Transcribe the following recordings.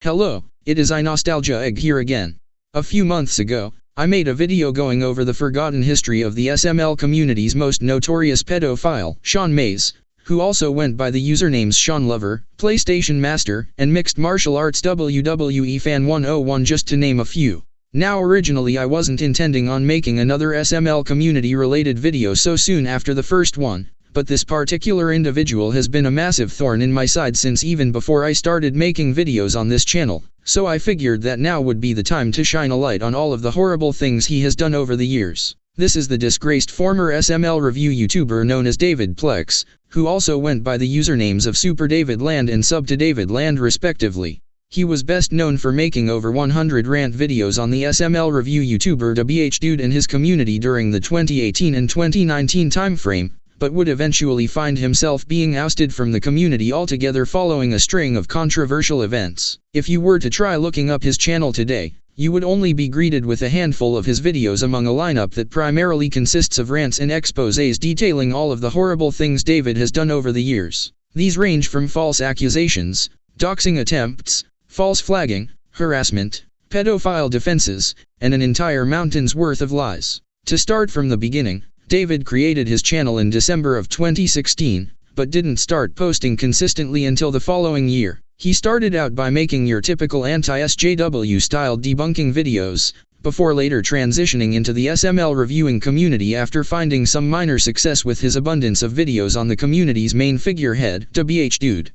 Hello, it is Nostalgia Egg here again. A few months ago, I made a video going over the forgotten history of the SML community's most notorious pedophile, Shawn Mays, who also went by the usernames Shawn Lover, PlayStation Master, and Mixed Martial Arts WWE Fan 101 just to name a few. Now originally I wasn't intending on making another SML community related video so soon after the first one, but this particular individual has been a massive thorn in my side since even before I started making videos on this channel, so I figured that now would be the time to shine a light on all of the horrible things he has done over the years. This is the disgraced former SML review YouTuber known as Davidplex, who also went by the usernames of SuperDavidland and SubToDavidland respectively. He was best known for making over 100 rant videos on the SML review YouTuber dabhdude and his community during the 2018 and 2019 timeframe, but would eventually find himself being ousted from the community altogether following a string of controversial events. If you were to try looking up his channel today, you would only be greeted with a handful of his videos among a lineup that primarily consists of rants and exposés detailing all of the horrible things David has done over the years. These range from false accusations, doxing attempts, false flagging, harassment, pedophile defenses, and an entire mountain's worth of lies. To start from the beginning, David created his channel in December of 2016, but didn't start posting consistently until the following year. He started out by making your typical anti-SJW style debunking videos, before later transitioning into the SML reviewing community after finding some minor success with his abundance of videos on the community's main figurehead, dabhdude.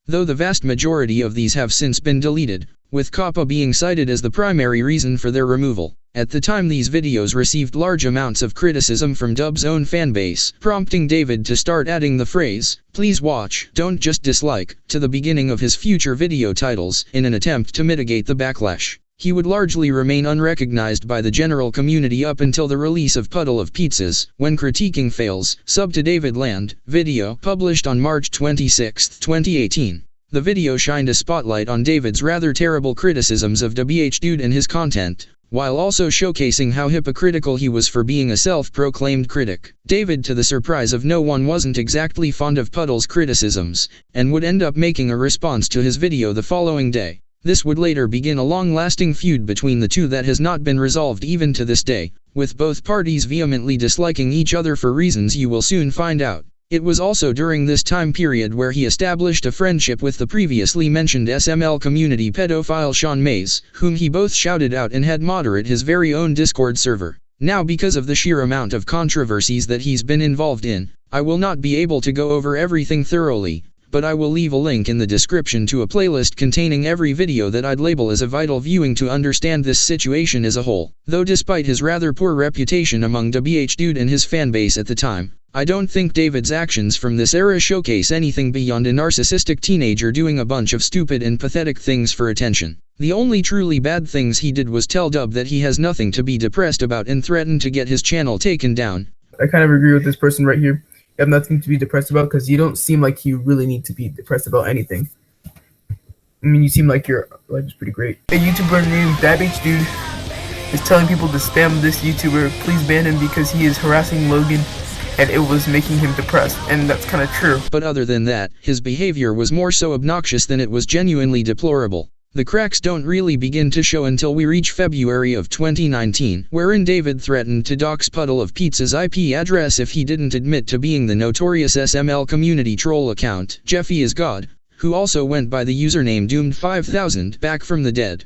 Though the vast majority of these have since been deleted, with COPPA being cited as the primary reason for their removal. At the time these videos received large amounts of criticism from Dub's own fanbase, prompting David to start adding the phrase, "Please watch, don't just dislike," to the beginning of his future video titles, in an attempt to mitigate the backlash. He would largely remain unrecognized by the general community up until the release of Puddle of Pizzas, when critiquing fails, SubToDavidland, video, published on March 26, 2018. The video shined a spotlight on David's rather terrible criticisms of dabhdude and his content, while also showcasing how hypocritical he was for being a self-proclaimed critic. David, to the surprise of no one, wasn't exactly fond of Puddle's criticisms, and would end up making a response to his video the following day. This would later begin a long-lasting feud between the two that has not been resolved even to this day, with both parties vehemently disliking each other for reasons you will soon find out. It was also during this time period where he established a friendship with the previously mentioned SML community pedophile Shawn Mays, whom he both shouted out and had moderate his very own Discord server. Now, because of the sheer amount of controversies that he's been involved in, I will not be able to go over everything thoroughly, but I will leave a link in the description to a playlist containing every video that I'd label as a vital viewing to understand this situation as a whole. Though despite his rather poor reputation among dabhdude and his fanbase at the time, I don't think David's actions from this era showcase anything beyond a narcissistic teenager doing a bunch of stupid and pathetic things for attention. The only truly bad things he did was tell Dub that he has nothing to be depressed about and threaten to get his channel taken down. I kind of agree with this person right here. You have nothing to be depressed about because you don't seem like you really need to be depressed about anything. I mean, you seem like your life is pretty great. A YouTuber named dabhdude is telling people to spam this YouTuber. Please ban him because he is harassing Logan and it was making him depressed, and that's kind of true. But other than that, his behavior was more so obnoxious than it was genuinely deplorable. The cracks don't really begin to show until we reach February of 2019, wherein David threatened to dox Puddle of Pizza's IP address if he didn't admit to being the notorious SML community troll account, Jeffy is God, who also went by the username Doomed5000, back from the dead.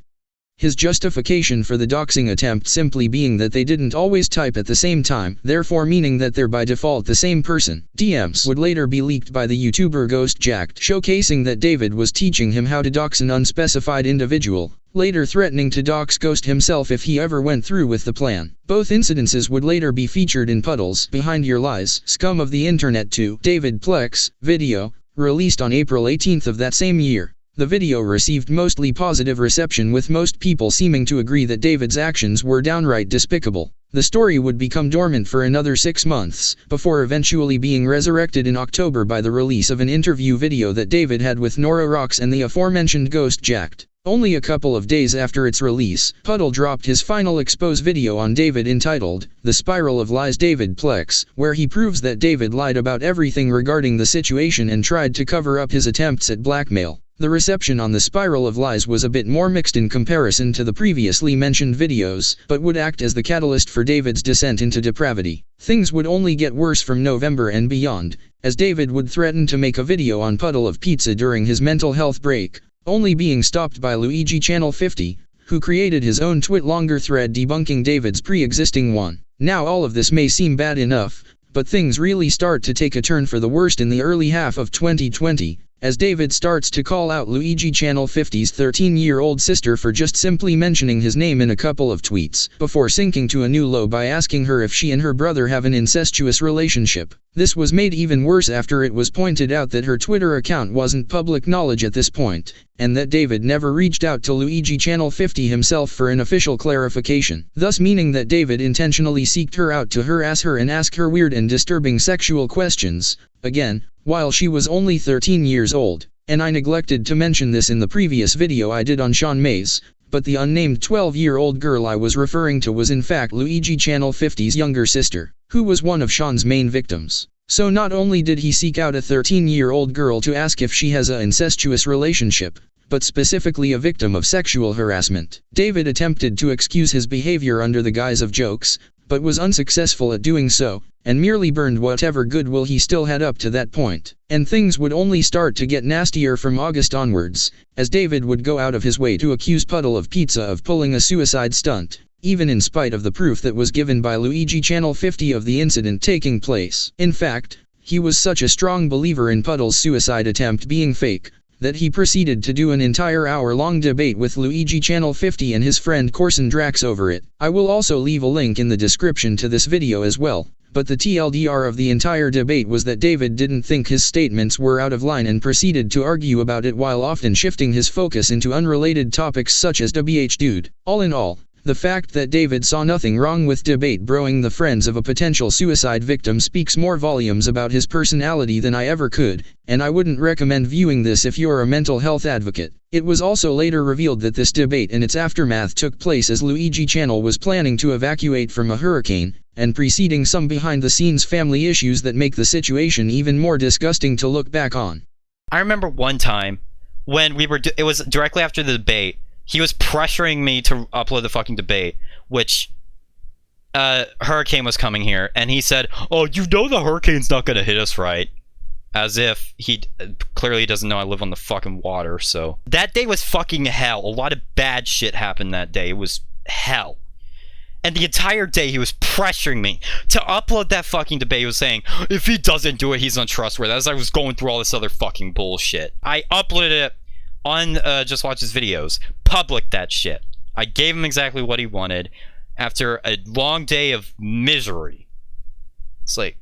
His justification for the doxing attempt simply being that they didn't always type at the same time, therefore meaning that they're by default the same person. DMs would later be leaked by the YouTuber GhostJacked, showcasing that David was teaching him how to dox an unspecified individual, later threatening to dox Ghost himself if he ever went through with the plan. Both incidences would later be featured in Puddle's Behind Your Lies, Scum of the Internet 2, Davidplex, video, released on April 18 of that same year. The video received mostly positive reception, with most people seeming to agree that David's actions were downright despicable. The story would become dormant for another 6 months, before eventually being resurrected in October by the release of an interview video that David had with Nora Rocks and the aforementioned GhostJacked. Only a couple of days after its release, Puddle dropped his final expose video on David entitled, The Spiral of Lies Davidplex, where he proves that David lied about everything regarding the situation and tried to cover up his attempts at blackmail. The reception on the Spiral of Lies was a bit more mixed in comparison to the previously mentioned videos, but would act as the catalyst for David's descent into depravity. Things would only get worse from November and beyond, as David would threaten to make a video on Puddle of Pizza during his mental health break, only being stopped by Luigi Channel 50, who created his own longer thread debunking David's pre-existing one. Now all of this may seem bad enough, but things really start to take a turn for the worst in the early half of 2020, as David starts to call out Luigi Channel 50's 13-year-old sister for just simply mentioning his name in a couple of tweets, before sinking to a new low by asking her if she and her brother have an incestuous relationship. This was made even worse after it was pointed out that her Twitter account wasn't public knowledge at this point, and that David never reached out to Luigi Channel 50 himself for an official clarification, thus meaning that David intentionally seeked her out to harass her and ask her weird and disturbing sexual questions, again, while she was only 13 years old. And I neglected to mention this in the previous video I did on Shawn Mays, but the unnamed 12-year-old girl I was referring to was in fact Luigi Channel 50's younger sister, who was one of Shawn's main victims. So not only did he seek out a 13-year-old girl to ask if she has an incestuous relationship, but specifically a victim of sexual harassment. David attempted to excuse his behavior under the guise of jokes, but was unsuccessful at doing so, and merely burned whatever goodwill he still had up to that point. And things would only start to get nastier from August onwards, as David would go out of his way to accuse Puddle of Pizza of pulling a suicide stunt, even in spite of the proof that was given by Luigi Channel 50 of the incident taking place. In fact, he was such a strong believer in Puddle's suicide attempt being fake, that he proceeded to do an entire hour-long debate with Luigi Channel 50 and his friend Corson Drax over it. I will also leave a link in the description to this video as well, but the TLDR of the entire debate was that David didn't think his statements were out of line and proceeded to argue about it while often shifting his focus into unrelated topics such as dabhdude. All in all, the fact that David saw nothing wrong with debate broing the friends of a potential suicide victim speaks more volumes about his personality than I ever could, and I wouldn't recommend viewing this if you're a mental health advocate. It was also later revealed that this debate and its aftermath took place as Luigi Channel was planning to evacuate from a hurricane, and preceding some behind-the-scenes family issues that make the situation even more disgusting to look back on. I remember one time when it was directly after the debate. He was pressuring me to upload the fucking debate, which, hurricane was coming here, and he said, "Oh, you know the hurricane's not gonna hit us, right?" As if he clearly doesn't know I live on the fucking water, so. That day was fucking hell. A lot of bad shit happened that day. It was hell. And the entire day he was pressuring me to upload that fucking debate. He was saying, if he doesn't do it, he's untrustworthy. As I was going through all this other fucking bullshit. I uploaded it on Just Watch His videos, public that shit. I gave him exactly what he wanted after a long day of misery. It's like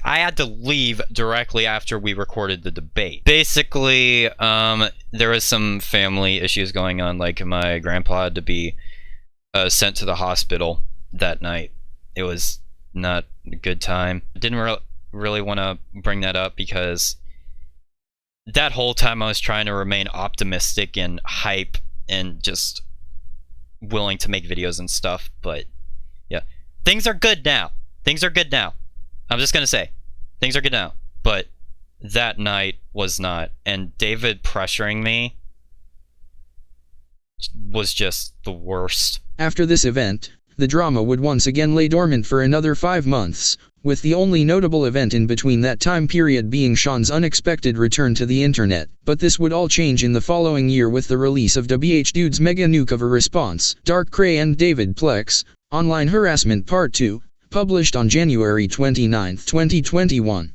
I had to leave directly after we recorded the debate. Basically, there was some family issues going on, like my grandpa had to be sent to the hospital that night. It was not a good time. I didn't really want to bring that up because that whole time I was trying to remain optimistic and hype and just willing to make videos and stuff, but yeah. Things are good now. Things are good now. I'm just gonna say, things are good now. But that night was not. And David pressuring me was just the worst. After this event, the drama would once again lay dormant for another 5 months, with the only notable event in between that time period being Shawn's unexpected return to the internet. But this would all change in the following year with the release of dabhdude's mega nuke of a response, Dark Cray and Davidplex, Online Harassment Part 2, published on January 29, 2021.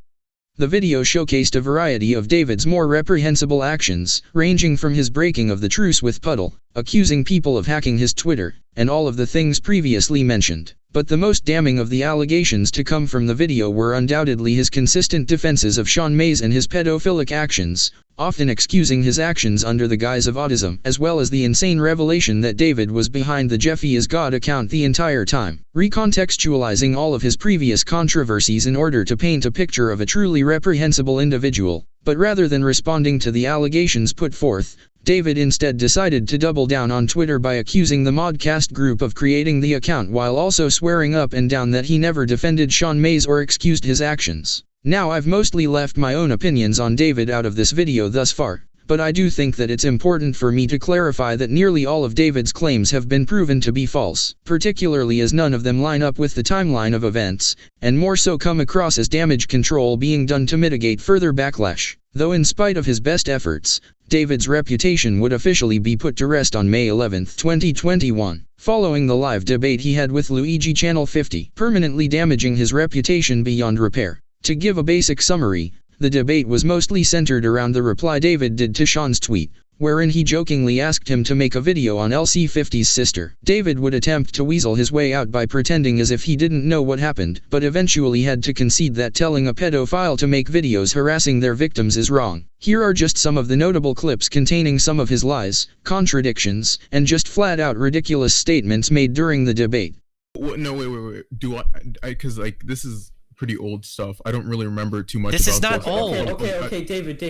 The video showcased a variety of David's more reprehensible actions, ranging from his breaking of the truce with Puddle, accusing people of hacking his Twitter, and all of the things previously mentioned. But the most damning of the allegations to come from the video were undoubtedly his consistent defenses of Shawn Mays and his pedophilic actions, often excusing his actions under the guise of autism, as well as the insane revelation that David was behind the Jeffy is God account the entire time, recontextualizing all of his previous controversies in order to paint a picture of a truly reprehensible individual. But rather than responding to the allegations put forth, David instead decided to double down on Twitter by accusing the Modcast group of creating the account while also swearing up and down that he never defended Shawn Mays or excused his actions. Now I've mostly left my own opinions on David out of this video thus far, but I do think that it's important for me to clarify that nearly all of David's claims have been proven to be false, particularly as none of them line up with the timeline of events, and more so come across as damage control being done to mitigate further backlash. Though in spite of his best efforts, David's reputation would officially be put to rest on May 11, 2021, following the live debate he had with Luigi Channel 50, permanently damaging his reputation beyond repair. To give a basic summary, the debate was mostly centered around the reply David did to Shawn's tweet, wherein he jokingly asked him to make a video on LC50's sister. David would attempt to weasel his way out by pretending as if he didn't know what happened, but eventually had to concede that telling a pedophile to make videos harassing their victims is wrong. Here are just some of the notable clips containing some of his lies, contradictions, and just flat-out ridiculous statements made during the debate. No, wait. Do I because like this is pretty old stuff. I don't really remember too much. This about is not stuff. old. Okay, David,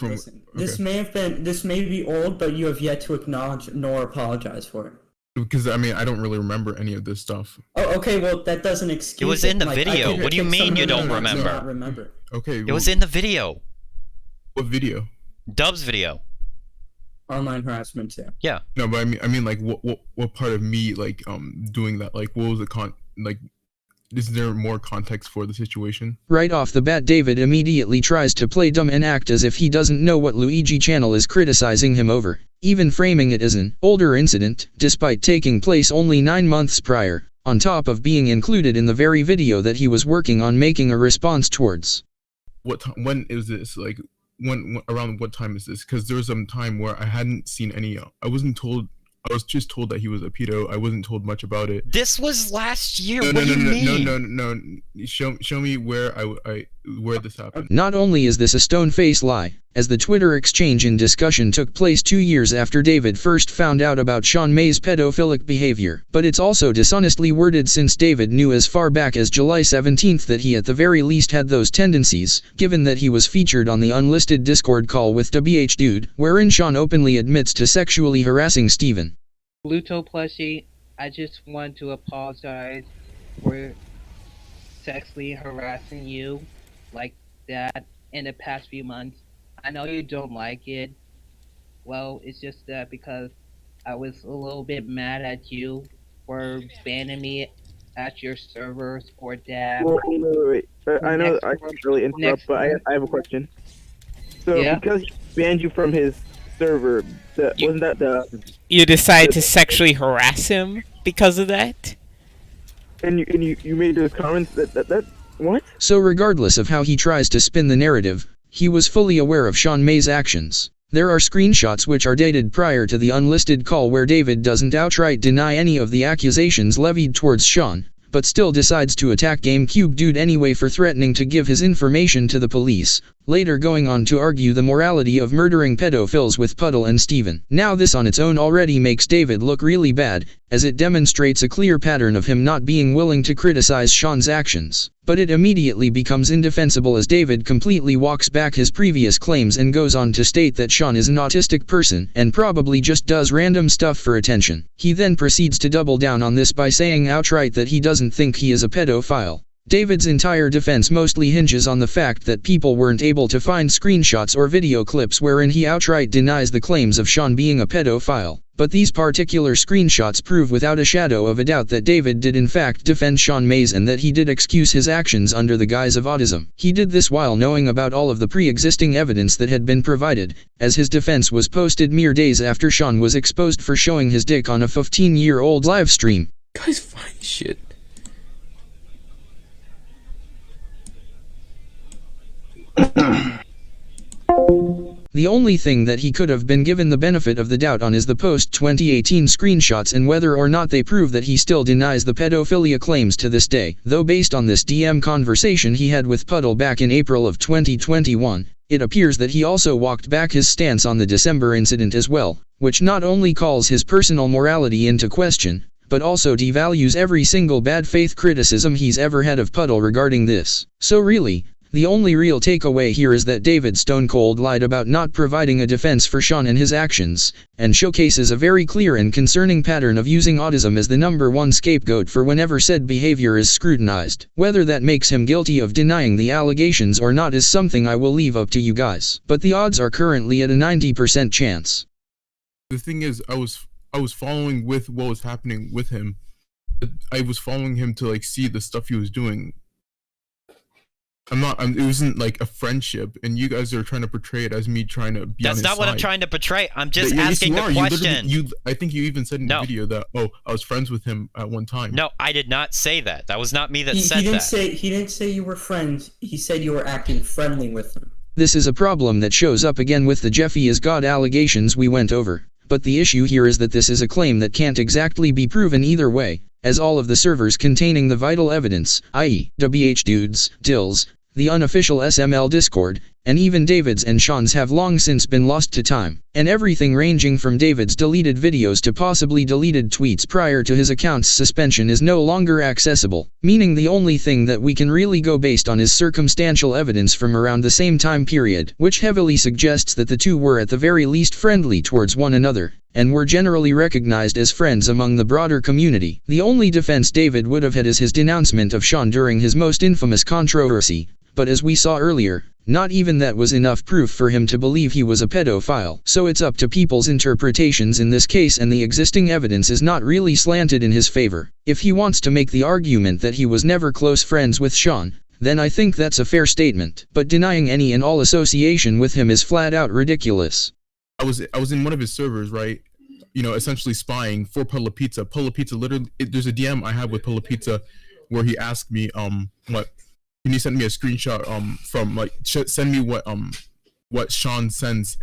listen. Okay. This may be old, but you have yet to acknowledge nor apologize for it. Because I mean, I don't really remember any of this stuff. Oh, okay, well that doesn't excuse It was in the Like, video. I could What do you pick mean someone you don't who does remember? not remember? Okay, It was in the video. what video? Dub's video. Online harassment too. Yeah. No, but I mean, like, what part of me, like, doing that? Like, what was the like? Is there more context for the situation? Right off the bat, David immediately tries to play dumb and act as if he doesn't know what Luigi Channel is criticizing him over, even framing it as an older incident, despite taking place only 9 months prior, on top of being included in the very video that he was working on making a response towards. What time? When is this? Like, when around what time is this? Because there was some time where I hadn't seen any. I wasn't told. I was just told that he was a pedo. I wasn't told much about it. This was last year. No, What do you mean? No. Show me where where this happened. Not only is this a stone-faced lie, as the Twitter exchange in discussion took place 2 years after David first found out about Shawn Mays' pedophilic behavior, but it's also dishonestly worded since David knew as far back as July 17 that he at the very least had those tendencies, given that he was featured on the unlisted Discord call with dabhdude, wherein Shawn openly admits to sexually harassing Steven. Pluto plushie, I just want to apologize for sexually harassing you like that in the past few months. I know you don't like it. Well, it's just that because I was a little bit mad at you for banning me at your servers or dab. Well, wait. I know I can't really interrupt, but I have a question. So, Yeah? because he banned you from his server, wasn't that the... You decided to sexually harass him because of that? And you made those comments that what? So regardless of how he tries to spin the narrative, he was fully aware of Shawn Mays' actions. There are screenshots which are dated prior to the unlisted call where David doesn't outright deny any of the accusations levied towards Shawn, but still decides to attack GameCubeDude anyway for threatening to give his information to the police, later going on to argue the morality of murdering pedophiles with Puddle and Steven. Now this on its own already makes David look really bad, as it demonstrates a clear pattern of him not being willing to criticize Shawn's actions. But it immediately becomes indefensible as David completely walks back his previous claims and goes on to state that Shawn is an autistic person and probably just does random stuff for attention. He then proceeds to double down on this by saying outright that he doesn't think he is a pedophile. David's entire defense mostly hinges on the fact that people weren't able to find screenshots or video clips wherein he outright denies the claims of Shawn being a pedophile. But these particular screenshots prove without a shadow of a doubt that David did in fact defend Shawn Mays and that he did excuse his actions under the guise of autism. He did this while knowing about all of the pre-existing evidence that had been provided, as his defense was posted mere days after Shawn was exposed for showing his dick on a 15-year-old live stream. Guys, funny shit. The only thing that he could have been given the benefit of the doubt on is the post-2018 screenshots and whether or not they prove that he still denies the pedophilia claims to this day, though based on this DM conversation he had with Puddle back in April of 2021, it appears that he also walked back his stance on the December incident as well, which not only calls his personal morality into question, but also devalues every single bad faith criticism he's ever had of Puddle regarding this. So really, The only real takeaway here is that David stone cold lied about not providing a defense for Shawn and his actions, and showcases a very clear and concerning pattern of using autism as the #1 scapegoat for whenever said behavior is scrutinized. Whether that makes him guilty of denying the allegations or not is something I will leave up to you guys, but the odds are currently at a 90% chance. The thing is, I was following with what was happening with him. I was following him to like see the stuff he was doing. It wasn't like a friendship, and you guys are trying to portray it as me trying to be on his That's not what I'm side. trying to portray. I'm just Yes, asking you the are. question. I think you even said in the video that, oh, I was friends with him at one time. No, I did not say that. That was not me that said he didn't that. He didn't say you were friends. He said you were acting friendly with him. This is a problem that shows up again with the Jeffy is God allegations we went over, but the issue here is that this is a claim that can't exactly be proven either way, as all of the servers containing the vital evidence, i.e., dabhdudes, dills, the unofficial SML Discord, and even David's and Shawn's have long since been lost to time, and everything ranging from David's deleted videos to possibly deleted tweets prior to his account's suspension is no longer accessible, meaning the only thing that we can really go based on is circumstantial evidence from around the same time period, which heavily suggests that the two were at the very least friendly towards one another, and were generally recognized as friends among the broader community. The only defense David would have had is his denouncement of Shawn during his most infamous controversy, but as we saw earlier, not even that was enough proof for him to believe he was a pedophile. So it's up to people's interpretations in this case, and the existing evidence is not really slanted in his favor. If he wants to make the argument that he was never close friends with Shawn, then I think that's a fair statement. But denying any and all association with him is flat out ridiculous. I was in one of his servers, right? You know, essentially spying for Puddle of Pizza. Puddle of Pizza, literally, there's a DM I have with Puddle of Pizza where he asked me, what? Can you send me a screenshot from like send me what Shawn sends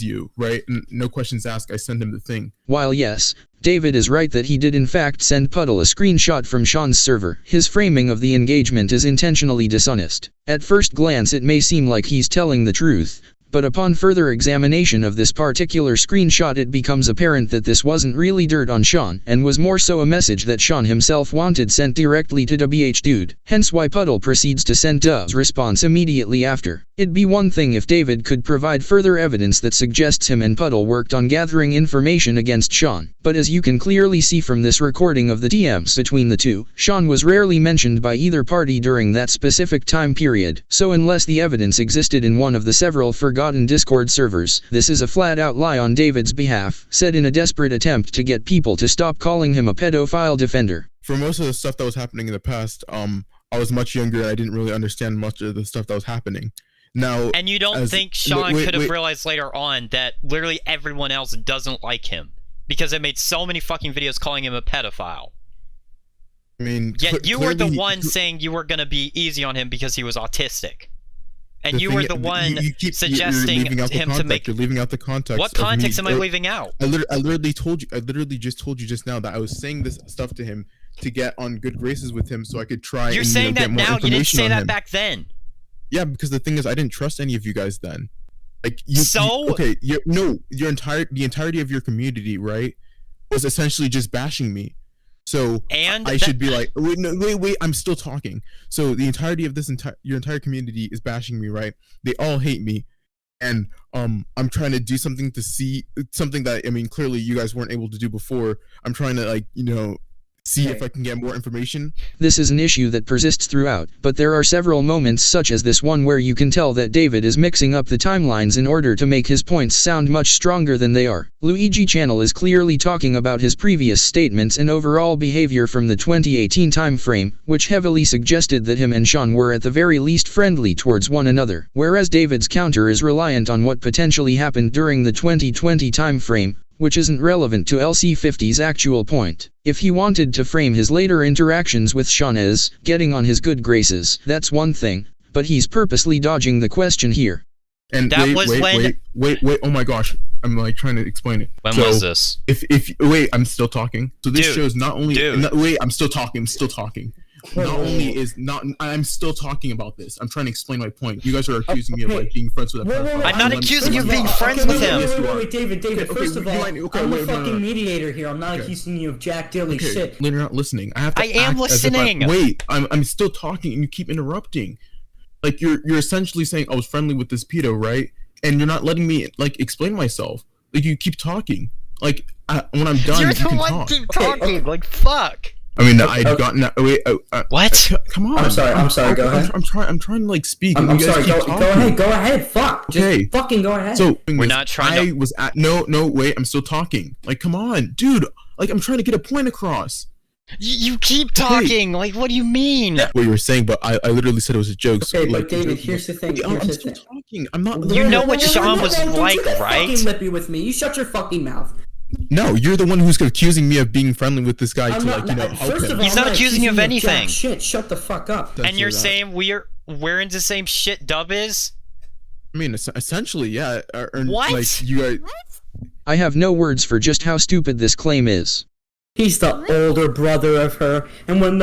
you, right? And no questions asked, I send him the thing. While yes, David is right that he did in fact send Puddle a screenshot from Shawn's server, his framing of the engagement is intentionally dishonest. At first glance it may seem like he's telling the truth, but upon further examination of this particular screenshot it becomes apparent that this wasn't really dirt on Shawn, and was more so a message that Shawn himself wanted sent directly to dabhdude, hence why Puddle proceeds to send Dub's response immediately after. It'd be one thing if David could provide further evidence that suggests him and Puddle worked on gathering information against Shawn, but as you can clearly see from this recording of the DMs between the two, Shawn was rarely mentioned by either party during that specific time period, so unless the evidence existed in one of the several forgotten Discord servers, this is a flat-out lie on David's behalf, said in a desperate attempt to get people to stop calling him a pedophile defender. For most of the stuff that was happening in the past, I was much younger and I didn't really understand much of the stuff that was happening. Now, and you don't think Shawn could have realized later on that literally everyone else doesn't like him because they made so many fucking videos calling him a pedophile? I mean, yet you were the one saying you were gonna be easy on him because he was autistic, and you were the one suggesting him to make. You're leaving out the context. What context am I leaving out? I literally told you. I literally just told you just now that I was saying this stuff to him to get on good graces with him, so I could try. You're saying that now. You didn't say that back then. Yeah, because the thing is, I didn't trust any of you guys then. Like the entirety of your community, right, was essentially just bashing me. So and I should be like, wait, I'm still talking. So the entirety of your entire community is bashing me, right? They all hate me, and I'm trying to do something to see something that, I mean, clearly you guys weren't able to do before. I'm trying to, like, you know, see if I can get more information. This is an issue that persists throughout, but there are several moments such as this one where you can tell that David is mixing up the timelines in order to make his points sound much stronger than they are. Luigi Channel is clearly talking about his previous statements and overall behavior from the 2018 time frame, which heavily suggested that him and Shawn were at the very least friendly towards one another, whereas David's counter is reliant on what potentially happened during the 2020 time frame, which isn't relevant to LC50's actual point. If he wanted to frame his later interactions with Shawn as getting on his good graces, that's one thing, but he's purposely dodging the question here. And wait, oh my gosh, I'm like trying to explain it. When was this? Wait, I'm still talking. So this shows not only dude. I'm still talking. I'm still talking about this. I'm trying to explain my point. You guys are accusing me of like being friends with a pedophile. I'm not accusing you of being friends with him. Wait, David. First of all, I'm the fucking mediator here. I'm not accusing you of jack dilly shit. You're not listening. I am listening. Wait, I'm still talking and you keep interrupting. like you're essentially saying I was friendly with this pedo, right? And you're not letting me like explain myself. Like you keep talking. Like when I'm done, You're you the can one talk. keep talking. Like fuck. I mean, I've gotten. Wait, What? Come on. I'm sorry. Go ahead. I'm trying to like speak. I'm and you guys sorry. keep Go talking. ahead. Go ahead. Fuck. Okay. Just fucking go ahead. So We're not trying to. I was at no. Wait. I'm still talking. Like, come on, dude. Like, I'm trying to get a point across. You keep talking. Like, what do you mean? What you were saying, but I literally said it was a joke. So, Okay, like, but David, joking, here's the thing. I'm Here's the still thing. talking. I'm not. You know what Shawn was Don't like, you get right? fucking lippy with me. You shut your fucking mouth. No, you're the one who's accusing me of being friendly with this guy I'm to not, like you know help first him. of all, He's not I'm accusing you of jack anything. Shit, shut the fuck up. And you're that. saying we're into the same shit Dub is? I mean, essentially, yeah. What? Like, you guys. I have no words for just how stupid this claim is. He's the older brother of her, and when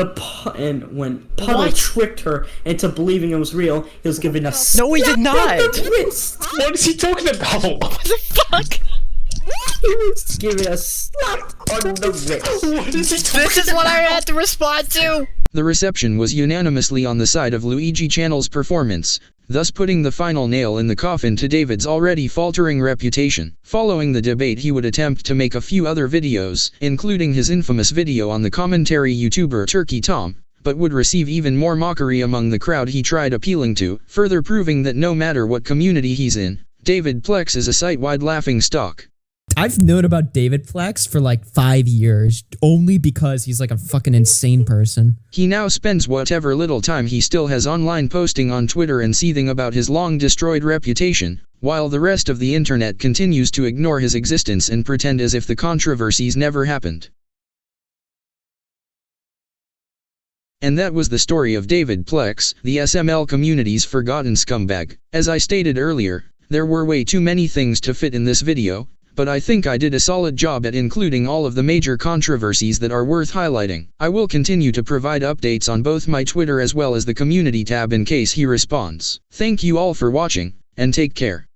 Puddle What? tricked her into believing it was real, he was giving a No, he did slap on not. the wrist. What is he talking about? What the fuck? He was giving a slap on the wrist. What is he talking This is what I had to respond to. The reception was unanimously on the side of Luigi Channel's performance, thus putting the final nail in the coffin to David's already faltering reputation. Following the debate, he would attempt to make a few other videos, including his infamous video on the commentary YouTuber Turkey Tom, but would receive even more mockery among the crowd he tried appealing to, further proving that no matter what community he's in, Davidplex is a site-wide laughingstock. I've known about Davidplex for like 5 years, only because he's like a fucking insane person. He now spends whatever little time he still has online posting on Twitter and seething about his long-destroyed reputation, while the rest of the internet continues to ignore his existence and pretend as if the controversies never happened. And that was the story of Davidplex, the SML community's forgotten scumbag. As I stated earlier, there were way too many things to fit in this video, but I think I did a solid job at including all of the major controversies that are worth highlighting. I will continue to provide updates on both my Twitter as well as the community tab in case he responds. Thank you all for watching, and take care.